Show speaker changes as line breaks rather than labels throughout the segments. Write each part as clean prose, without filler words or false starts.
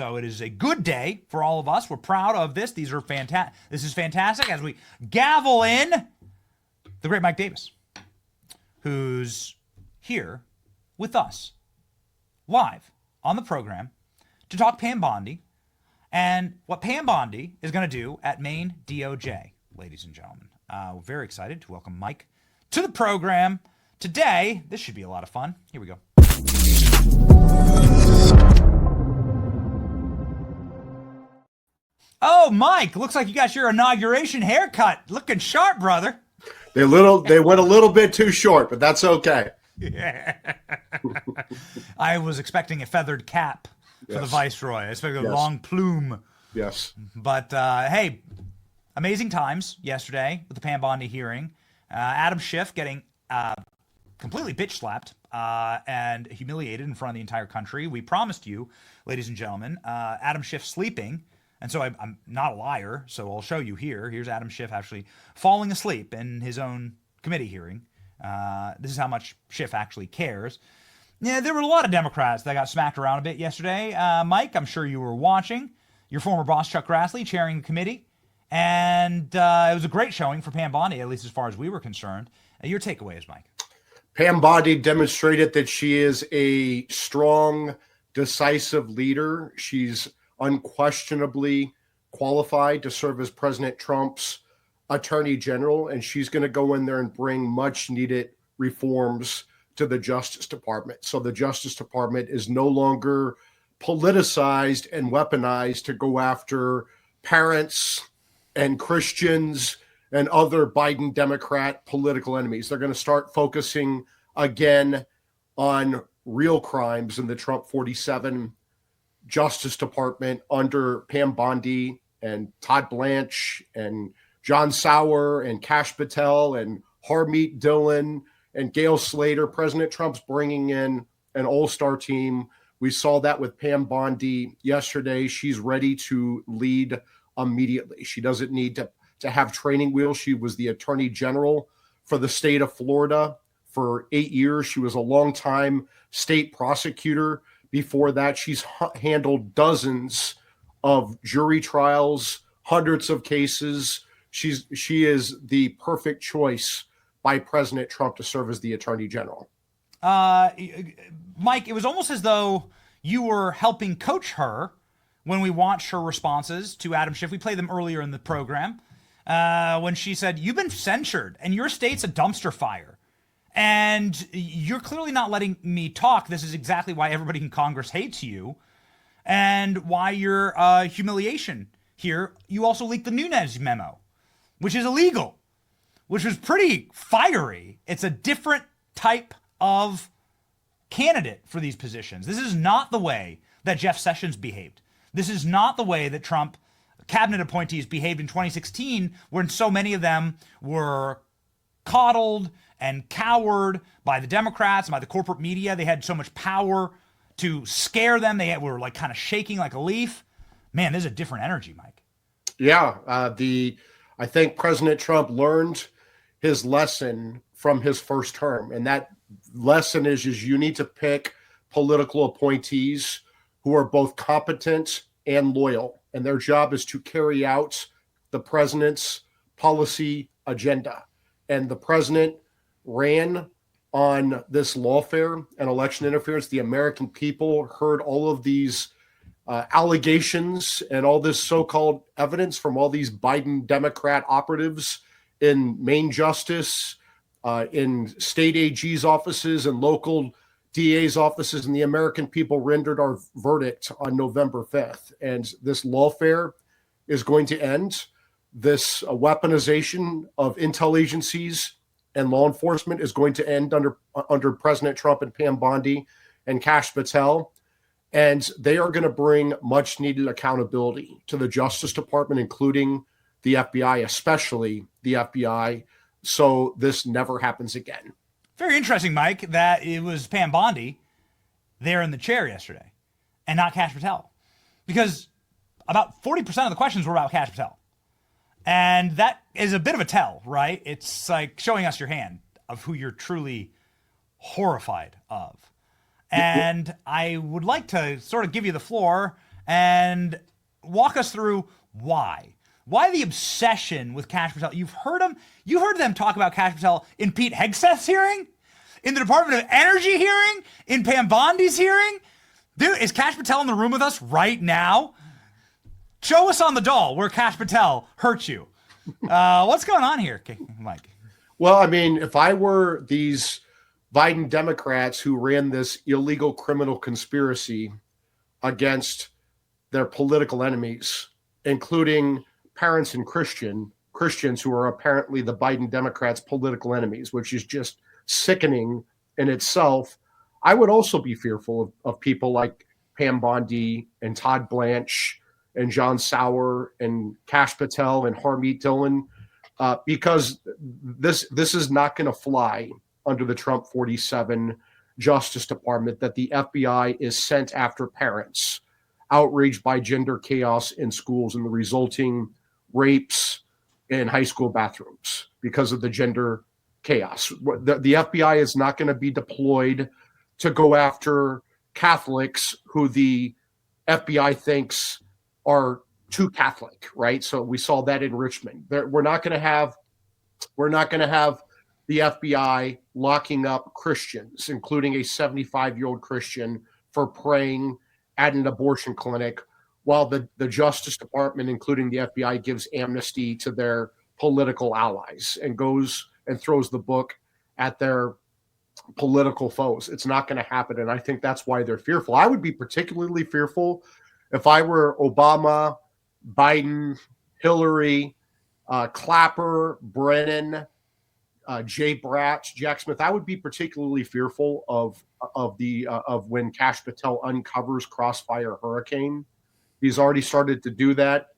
So it is a good day for all of us. We're proud of this. These are fantastic. This is fantastic as we gavel in the great Mike Davis, who's here with us live on the program to talk Pam Bondi and what Pam Bondi is going to do at Maine DOJ, ladies and gentlemen. We're very excited to welcome Mike to the program today. This should be a lot of fun. Here we go. Oh, Mike, looks like you got your inauguration haircut. Looking sharp, brother.
They went a little bit too short, but that's okay.
Yeah. I was expecting a feathered cap for the viceroy. I expected a long plume.
Yes.
But, hey, amazing times yesterday with the Pam Bondi hearing. Adam Schiff getting completely bitch slapped and humiliated in front of the entire country. We promised you, ladies and gentlemen, Adam Schiff sleeping. And so I'm not a liar, so I'll show you here. Here's Adam Schiff actually falling asleep in his own committee hearing. This is how much Schiff actually cares. Yeah, there were a lot of Democrats that got smacked around a bit yesterday. Mike, I'm sure you were watching. Your former boss, Chuck Grassley, chairing the committee. And it was a great showing for Pam Bondi, at least as far as we were concerned. Your takeaways, Mike?
Pam Bondi demonstrated that she is a strong, decisive leader. She's unquestionably qualified to serve as President Trump's attorney general, and she's going to go in there and bring much needed reforms to the Justice Department. So the Justice Department is no longer politicized and weaponized to go after parents and Christians and other Biden Democrat political enemies. They're going to start focusing again on real crimes in the Trump 47 Justice Department under Pam Bondi and Todd Blanche and John Sauer and Kash Patel and Harmeet Dillon and Gail Slater. President Trump's bringing in an all-star team. We saw that with Pam Bondi yesterday. She's ready to lead immediately. She doesn't need to have training wheels. She was the attorney general for the state of Florida for 8 years. She was a longtime state prosecutor. Before that, she's handled dozens of jury trials, hundreds of cases. She is the perfect choice by President Trump to serve as the attorney general.
Mike, it was almost as though you were helping coach her when we watched her responses to Adam Schiff. We played them earlier in the program when she said, "You've been censured and your state's a dumpster fire. And you're clearly not letting me talk. This is exactly why everybody in Congress hates you and why your humiliation here. You also leaked the Nunes memo, which is illegal, which was pretty fiery. It's a different type of candidate for these positions. This is not the way that Jeff Sessions behaved. This is not the way that Trump cabinet appointees behaved in 2016, when so many of them were coddled and cowered by the Democrats and by the corporate media. They had so much power to scare them. They were like kind of shaking like a leaf. Man, there's a different energy, Mike.
Yeah, I think President Trump learned his lesson from his first term, and that lesson is you need to pick political appointees who are both competent and loyal, and their job is to carry out the president's policy agenda. And the president ran on this lawfare and election interference. The American people heard all of these allegations and all this so-called evidence from all these Biden Democrat operatives in Maine Justice, in state AG's offices and local DA's offices, and the American people rendered our verdict on November 5th. And this lawfare is going to end. This weaponization of intel agencies and law enforcement is going to end under President Trump and Pam Bondi and Kash Patel. And they are going to bring much needed accountability to the Justice Department, including the FBI, especially the FBI, so this never happens again.
Very interesting, Mike, that it was Pam Bondi there in the chair yesterday and not Kash Patel, because about 40% of the questions were about Kash Patel. And that is a bit of a tell, right? It's like showing us your hand of who you're truly horrified of. And I would like to sort of give you the floor and walk us through why. Why the obsession with Kash Patel? You heard them talk about Kash Patel in Pete Hegseth's hearing, in the Department of Energy hearing, in Pam Bondi's hearing. Dude, is Kash Patel in the room with us right now? Show us on the doll where Kash Patel hurt you. What's going on here, Mike?
Well, I mean, if I were these Biden Democrats who ran this illegal criminal conspiracy against their political enemies, including parents and Christians who are apparently the Biden Democrats' political enemies, which is just sickening in itself, I would also be fearful of people like Pam Bondi and Todd Blanche and John Sauer and Kash Patel and Harmeet Dillon, because this is not going to fly under the Trump 47 Justice Department, that the FBI is sent after parents outraged by gender chaos in schools and the resulting rapes in high school bathrooms because of the gender chaos. The FBI is not going to be deployed to go after Catholics who the FBI thinks are too Catholic, right? So we saw that in Richmond. We're not going to have the FBI locking up Christians, including a 75-year-old Christian, for praying at an abortion clinic, while the Justice Department, including the FBI, gives amnesty to their political allies and goes and throws the book at their political foes. It's not going to happen, and I think that's why they're fearful. I would be particularly fearful if I were Obama, Biden, Hillary, Clapper, Brennan, Jay Bratch, Jack Smith. I would be particularly fearful of when Kash Patel uncovers Crossfire Hurricane. He's already started to do that.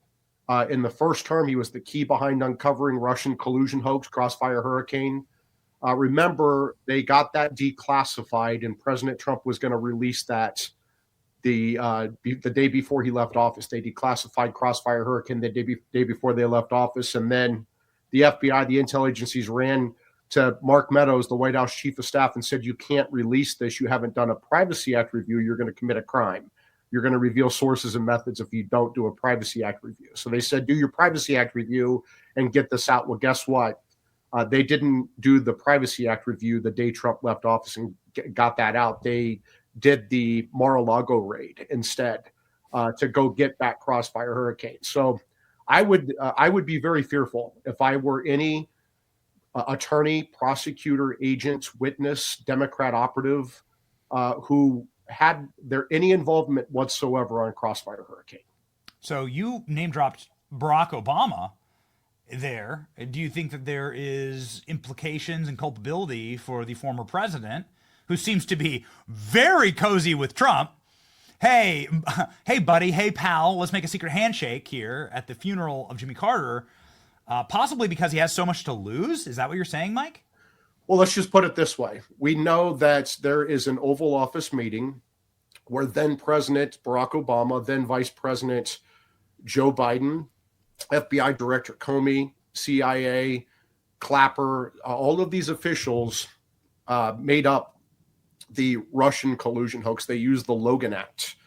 In the first term, he was the key behind uncovering Russian collusion hoax, Crossfire Hurricane. Remember, they got that declassified, and President Trump was going to release that the day before he left office. They declassified Crossfire Hurricane the day before they left office, and then the FBI, the intel agencies, ran to Mark Meadows, the White House chief of staff, and said, "You can't release this. You haven't done a Privacy Act review. You're going to commit a crime. You're going to reveal sources and methods if you don't do a Privacy Act review." So they said, "Do your Privacy Act review and get this out." Well, guess what? They didn't do the Privacy Act review the day Trump left office and got that out. They did the Mar-a-Lago raid instead to go get back Crossfire Hurricane. So I would be very fearful if I were any attorney, prosecutor, agent, witness, Democrat operative who had any involvement whatsoever on Crossfire Hurricane.
So you name dropped Barack Obama there. Do you think that there is implications and culpability for the former president, who seems to be very cozy with Trump? Hey, buddy, hey, pal, let's make a secret handshake here at the funeral of Jimmy Carter, possibly because he has so much to lose? Is that what you're saying, Mike?
Well, let's just put it this way. We know that there is an Oval Office meeting where then President Barack Obama, then Vice President Joe Biden, FBI Director Comey, CIA, Clapper, all of these officials made up the Russian collusion hoax. They used the Logan Act,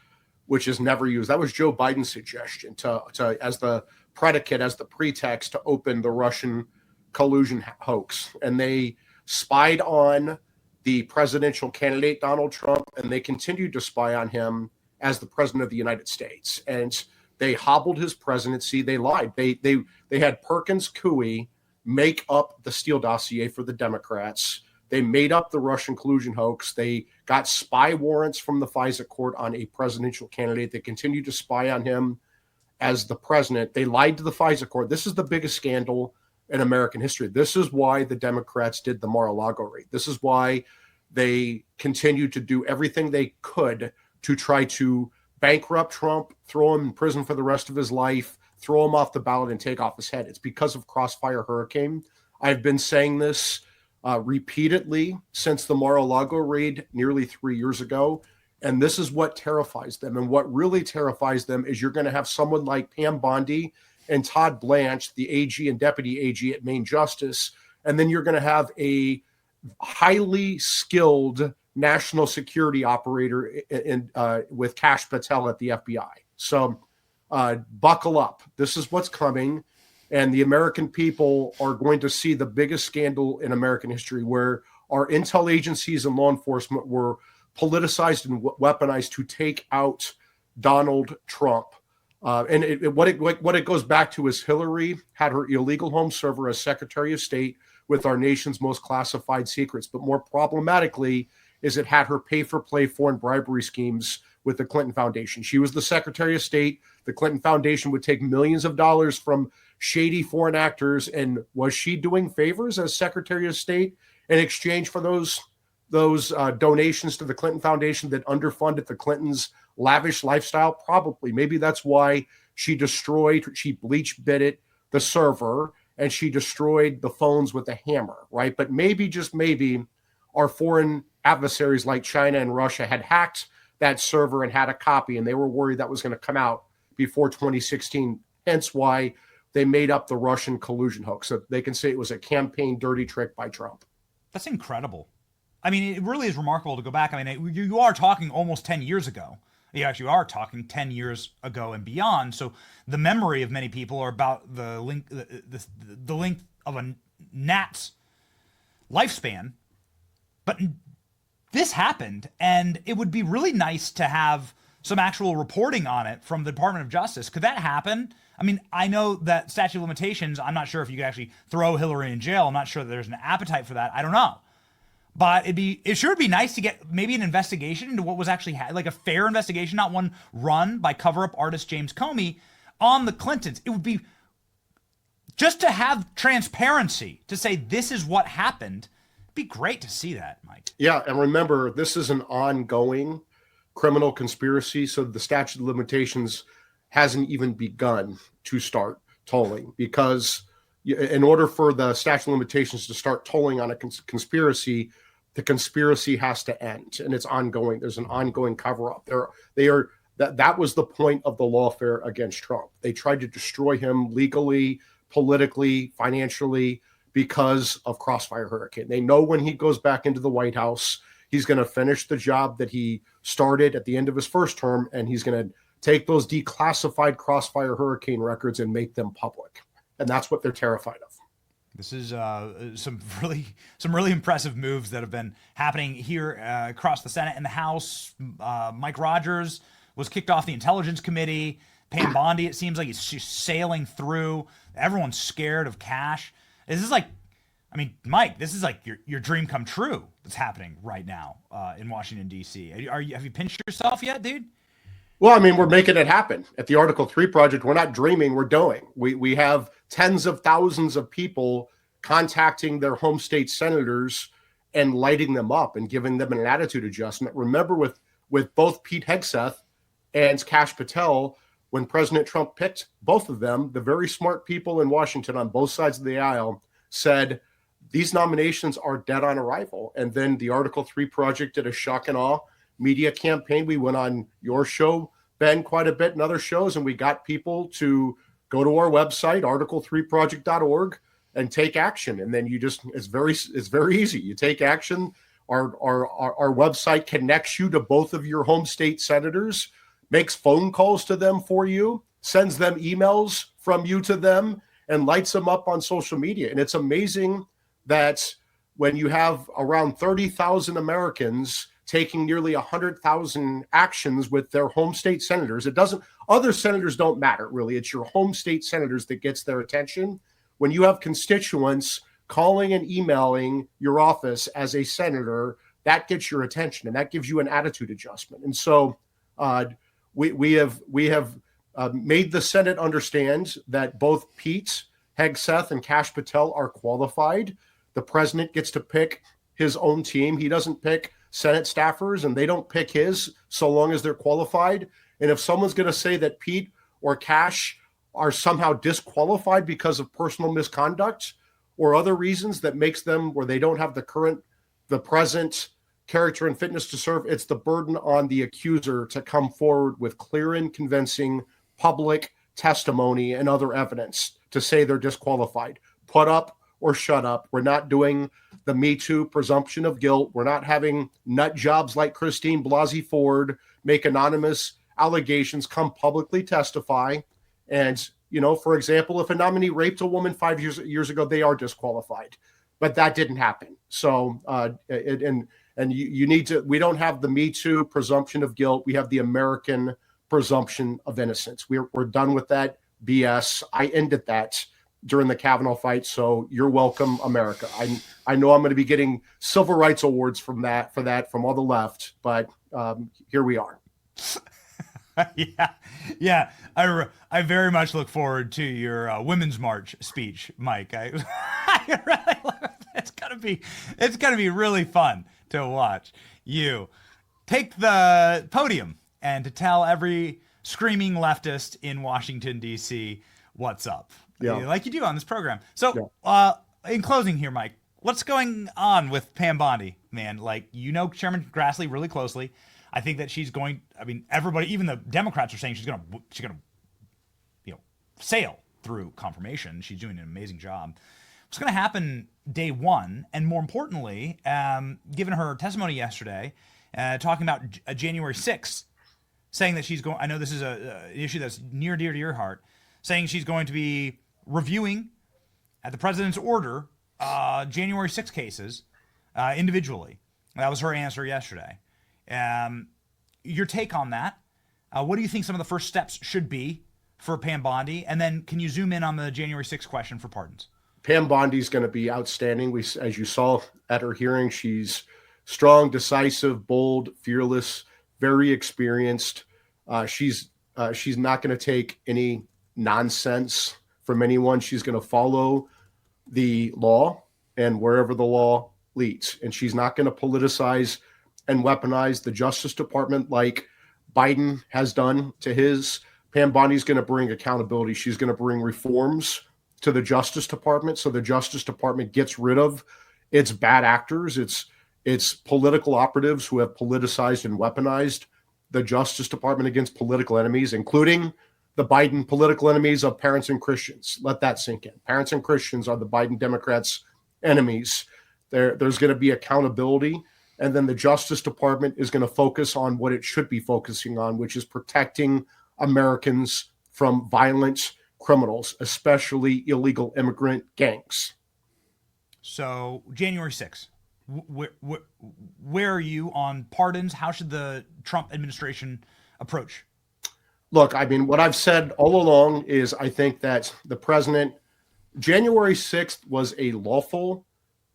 which is never used. That was Joe Biden's suggestion to as the predicate, as the pretext to open the Russian collusion hoax. And they spied on the presidential candidate, Donald Trump, and they continued to spy on him as the president of the United States. And they hobbled his presidency. They lied. They had Perkins Coie make up the Steele dossier for the Democrats. They made up the Russian collusion hoax. They got spy warrants from the FISA court on a presidential candidate. They continued to spy on him as the president. They lied to the FISA court. This is the biggest scandal in American history. This is why the Democrats did the Mar-a-Lago raid. This is why they continued to do everything they could to try to bankrupt Trump, throw him in prison for the rest of his life, throw him off the ballot and take off his head. It's because of Crossfire Hurricane. I've been saying this repeatedly since the Mar-a-Lago raid nearly 3 years ago. And this is what terrifies them. And what really terrifies them is you're going to have someone like Pam Bondi and Todd Blanche, the AG and deputy AG at Maine Justice. And then you're going to have a highly skilled national security operator with Kash Patel at the FBI. So buckle up. This is what's coming. And the American people are going to see the biggest scandal in American history, where our intel agencies and law enforcement were politicized and weaponized to take out Donald Trump. What it goes back to is Hillary had her illegal home server as Secretary of State with our nation's most classified secrets. But more problematically is it had her pay-for-play foreign bribery schemes with the Clinton Foundation. She was the Secretary of State. The Clinton Foundation would take millions of dollars from shady foreign actors. And was she doing favors as Secretary of State in exchange for those donations to the Clinton Foundation that underfunded the Clintons' lavish lifestyle? Probably. Maybe that's why she bleach bitted the server and she destroyed the phones with a hammer, right? But maybe, just maybe, our foreign adversaries like China and Russia had hacked that server and had a copy, and they were worried that was going to come out before 2016. Hence why they made up the Russian collusion hoax, so they can say it was a campaign dirty trick by Trump.
That's incredible. I mean, it really is remarkable to go back. I mean, you are talking almost 10 years ago. You actually are talking 10 years ago and beyond. So the memory of many people are about the length of a gnat's lifespan. But this happened, and it would be really nice to have some actual reporting on it from the Department of Justice. Could that happen? I mean, I know that statute of limitations, I'm not sure if you could actually throw Hillary in jail. I'm not sure that there's an appetite for that. I don't know. But it sure would be nice to get maybe an investigation into what was actually like a fair investigation, not one run by cover-up artist James Comey on the Clintons. It would be just to have transparency, to say this is what happened. It'd be great to see that, Mike.
Yeah, and remember, this is an ongoing criminal conspiracy, so the statute of limitations hasn't even begun to start tolling, because in order for the statute of limitations to start tolling on a conspiracy, the conspiracy has to end, and it's ongoing. There's an ongoing cover-up. That was the point of the lawfare against Trump. They tried to destroy him legally, politically, financially, because of Crossfire Hurricane. They know when he goes back into the White House, he's going to finish the job that he started at the end of his first term, and he's going to take those declassified Crossfire Hurricane records and make them public. And that's what they're terrified of.
This is some really impressive moves that have been happening here across the Senate and the House. Mike Rogers was kicked off the Intelligence Committee. Pam Bondi, it seems like she's sailing through. Everyone's scared of cash. This is like, I mean, Mike, this is like your dream come true that's happening right now in Washington, D.C. Have you pinched yourself yet, dude?
Well, I mean, we're making it happen. At the Article 3 project, we're not dreaming, we're doing. We have tens of thousands of people contacting their home state senators and lighting them up and giving them an attitude adjustment. Remember, with both Pete Hegseth and Kash Patel, when President Trump picked both of them, the very smart people in Washington on both sides of the aisle said, these nominations are dead on arrival. And then the Article 3 project did a shock and awe media campaign. We went on your show, Ben, quite a bit, and other shows, and we got people to go to our website, article3project.org, and take action. And then it's very easy. You take action. Our website connects you to both of your home state senators, makes phone calls to them for you, sends them emails from you to them, and lights them up on social media. And it's amazing that when you have around 30,000 Americans taking nearly 100,000 actions with their home state senators, other senators don't matter, really. It's your home state senators that gets their attention. When you have constituents calling and emailing your office as a senator, that gets your attention, and that gives you an attitude adjustment. And so we have made the Senate understand that both Pete Hegseth and Kash Patel are qualified. The president gets to pick his own team. He doesn't pick Senate staffers, and they don't pick his, so long as they're qualified. And if someone's going to say that Pete or Kash are somehow disqualified because of personal misconduct or other reasons that makes them where they don't have the present character and fitness to serve, it's the burden on the accuser to come forward with clear and convincing public testimony and other evidence to say they're disqualified. Put up or shut up. We're not doing the Me Too presumption of guilt. We're not having nut jobs like Christine Blasey Ford make anonymous allegations, come publicly testify. And, for example, if a nominee raped a woman 5 years ago, they are disqualified. But that didn't happen. So, you need to, we don't have the Me Too presumption of guilt. We have the American presumption of innocence. We're done with that BS. I ended that during the Kavanaugh fight. So you're welcome, America. I know I'm going to be getting civil rights awards from from all the left, but here we are.
Yeah. I very much look forward to your Women's March speech, Mike. I really love it. It's gonna be really fun to watch you take the podium and to tell every screaming leftist in Washington, D.C. what's up, like you do on this program. So, in closing here, Mike, what's going on with Pam Bondi, man? Like, Chairman Grassley really closely. I think that she's going. I mean, everybody, even the Democrats, are saying she's gonna, sail through confirmation. She's doing an amazing job. What's going to happen day one, and more importantly, given her testimony yesterday, talking about January 6th, saying that she's going. I know this is an issue that's near dear to your heart. Saying she's going to be reviewing, at the president's order, January 6 cases individually. That was her answer yesterday. Your take on that? What do you think some of the first steps should be for Pam Bondi? And then can you zoom in on the January 6th question for pardons?
Pam Bondi is going to be outstanding. As you saw at her hearing, she's strong, decisive, bold, fearless, very experienced. She's not going to take any nonsense from anyone. She's going to follow the law and wherever the law leads. And she's not going to politicize and weaponize the Justice Department like Biden has done to his. Pam Bondi's going to bring accountability. She's going to bring reforms to the Justice Department, so the Justice Department gets rid of its bad actors, its political operatives who have politicized and weaponized the Justice Department against political enemies, including the Biden political enemies of parents and Christians. Let that sink in. Parents and Christians are the Biden Democrats' enemies. There's going to be accountability, and then the Justice Department is going to focus on what it should be focusing on, which is protecting Americans from violent criminals, especially illegal immigrant gangs.
So January 6th, where are you on pardons? How should the Trump administration approach?
Look, I mean, what I've said all along is I think that the president, January 6th was a lawful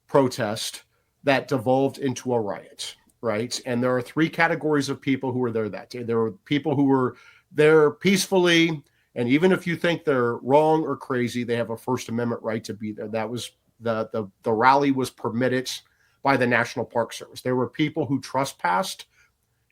protest that devolved into a riot, right? And there are three categories of people who were there that day. There were people who were there peacefully, and even if you think they're wrong or crazy, they have a First Amendment right to be there. That was the rally was permitted by the National Park Service. There were people who trespassed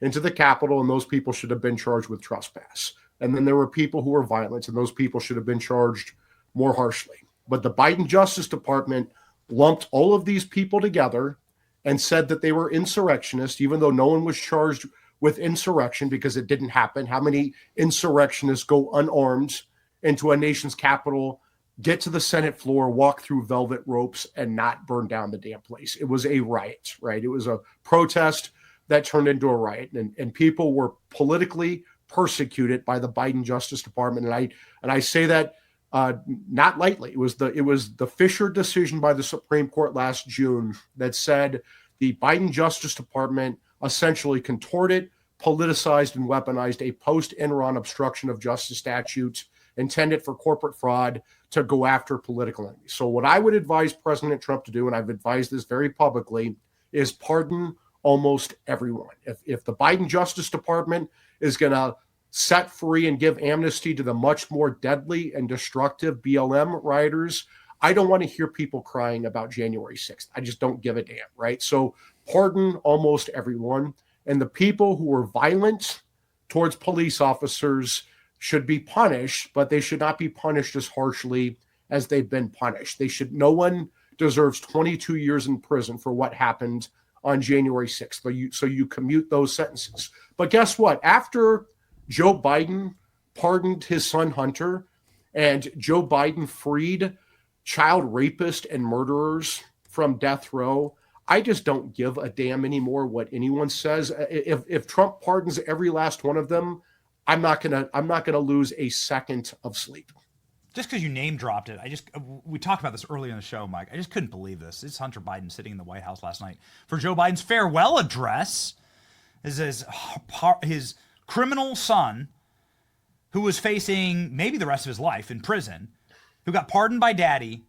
into the Capitol, and those people should have been charged with trespass. And then there were people who were violent, and those people should have been charged more harshly. But the Biden Justice Department lumped all of these people together and said that they were insurrectionists, even though no one was charged with insurrection because it didn't happen. How many insurrectionists go unarmed into a nation's capital, get to the Senate floor, walk through velvet ropes, and not burn down the damn place? It was a riot, right? It was a protest that turned into a riot, and people were politically persecuted by the Biden Justice Department. And I say that not lightly. It was the Fisher decision by the Supreme Court last June that said the Biden Justice Department essentially contorted, politicized, and weaponized a post-Enron obstruction of justice statute intended for corporate fraud to go after political enemies. So what I would advise President Trump to do, and I've advised this very publicly, is pardon almost everyone. If the Biden Justice Department is going to set free and give amnesty to the much more deadly and destructive BLM rioters, I don't want to hear people crying about January 6th. I just don't give a damn, right? So pardon almost everyone. And the people who were violent towards police officers should be punished, but they should not be punished as harshly as they've been punished. No one deserves 22 years in prison for what happened on January 6th. So you commute those sentences. But guess what? After Joe Biden pardoned his son Hunter and Joe Biden freed child rapists and murderers from death row, I just don't give a damn anymore what anyone says. If Trump pardons every last one of them, I'm not gonna lose a second of sleep.
Just because you name dropped it, we talked about this earlier in the show, Mike. I just couldn't believe this. It's Hunter Biden sitting in the White House last night for Joe Biden's farewell address. His criminal son, who was facing maybe the rest of his life in prison, who got pardoned by daddy,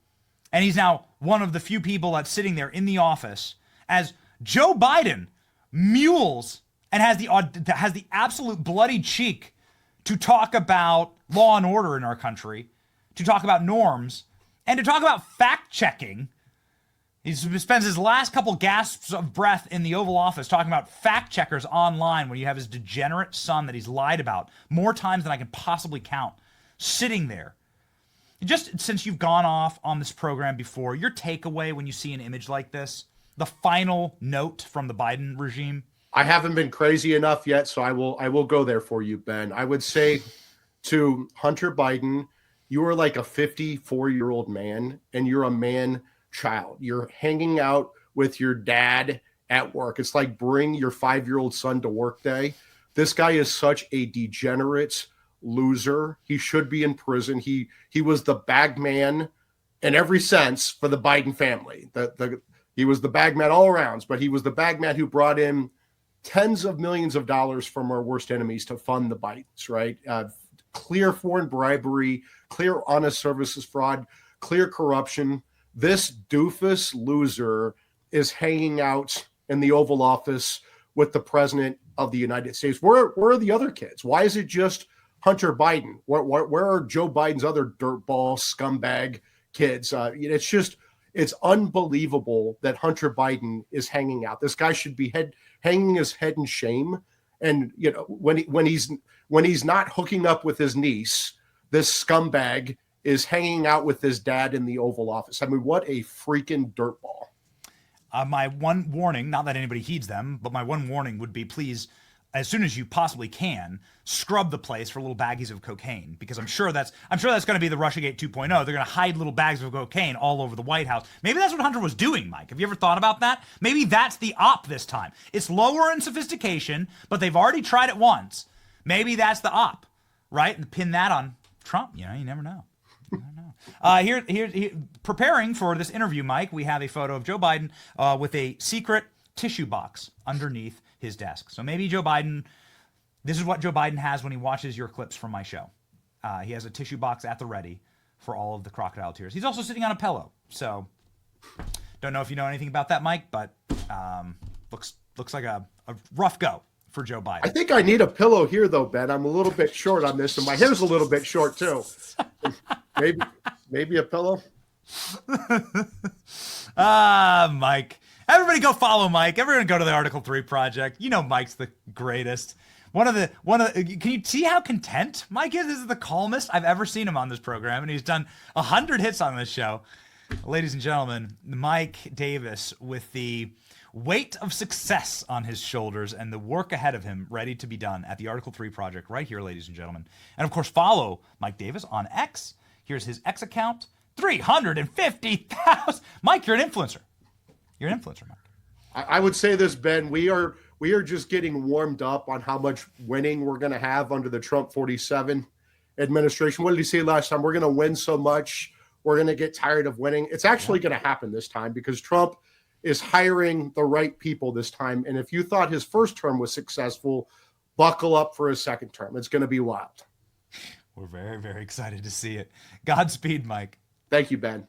and he's now one of the few people that's sitting there in the office as Joe Biden mules and has the absolute bloody cheek to talk about law and order in our country, to talk about norms, and to talk about fact-checking. He spends his last couple gasps of breath in the Oval Office talking about fact-checkers online when you have his degenerate son that he's lied about more times than I can possibly count, sitting there. Just since you've gone off on this program before, your takeaway when you see an image like this, the final note from the Biden regime?
I haven't been crazy enough yet, so I will go there for you, Ben. I would say to Hunter Biden, you are like a 54-year-old man, and you're a man child. You're hanging out with your dad at work. It's like bring your 5-year-old son to work day. This guy is such a degenerate loser. He should be in prison. He was the bag man in every sense for the Biden family. He was the bag man all around, but he was the bag man who brought in tens of millions of dollars from our worst enemies to fund the Bidens, right? Clear foreign bribery, clear honest services fraud, clear corruption. This doofus loser is hanging out in the Oval Office with the president of the United States. Where are the other kids? Why is it just Hunter Biden? Where are Joe Biden's other dirtball scumbag kids? It's unbelievable that Hunter Biden is hanging out. This guy should be hanging his head in shame. And when he's not hooking up with his niece, this scumbag is hanging out with his dad in the Oval Office. I mean, what a freaking dirtball.
My one warning, not that anybody heeds them, but my one warning would be, please, as soon as you possibly can, scrub the place for little baggies of cocaine, because I'm sure that's going to be the Russiagate 2.0. They're going to hide little bags of cocaine all over the White House. Maybe that's what Hunter was doing, Mike. Have you ever thought about that? Maybe that's the op this time. It's lower in sophistication, but they've already tried it once. Maybe that's the op, right? And pin that on Trump. You never know. Here, preparing for this interview, Mike, we have a photo of Joe Biden with a secret tissue box underneath his desk. So maybe Joe Biden, this is what Joe Biden has when he watches your clips from my show. He has a tissue box at the ready for all of the crocodile tears. He's also sitting on a pillow. So don't know if you know anything about that, Mike, but looks like a rough go for Joe Biden.
I think I need a pillow here, though, Ben. I'm a little bit short on this, and my hair's a little bit short, too. Maybe a pillow?
Mike. Everybody go follow Mike. Everyone go to the Article 3 Project. Mike's the greatest. Can you see how content Mike is? This is the calmest I've ever seen him on this program, and he's done 100 hits on this show. Ladies and gentlemen, Mike Davis with the weight of success on his shoulders and the work ahead of him ready to be done at the Article 3 Project right here, ladies and gentlemen. And of course, follow Mike Davis on X. Here's his X account, 350,000. Mike, you're an influencer. You're an influencer, Mike.
I would say this, Ben. We are just getting warmed up on how much winning we're going to have under the Trump 47 administration. What did he say last time? We're going to win so much, we're going to get tired of winning. It's actually going to happen this time because Trump is hiring the right people this time. And if you thought his first term was successful, buckle up for his second term. It's going to be wild.
We're very, very excited to see it. Godspeed, Mike.
Thank you, Ben.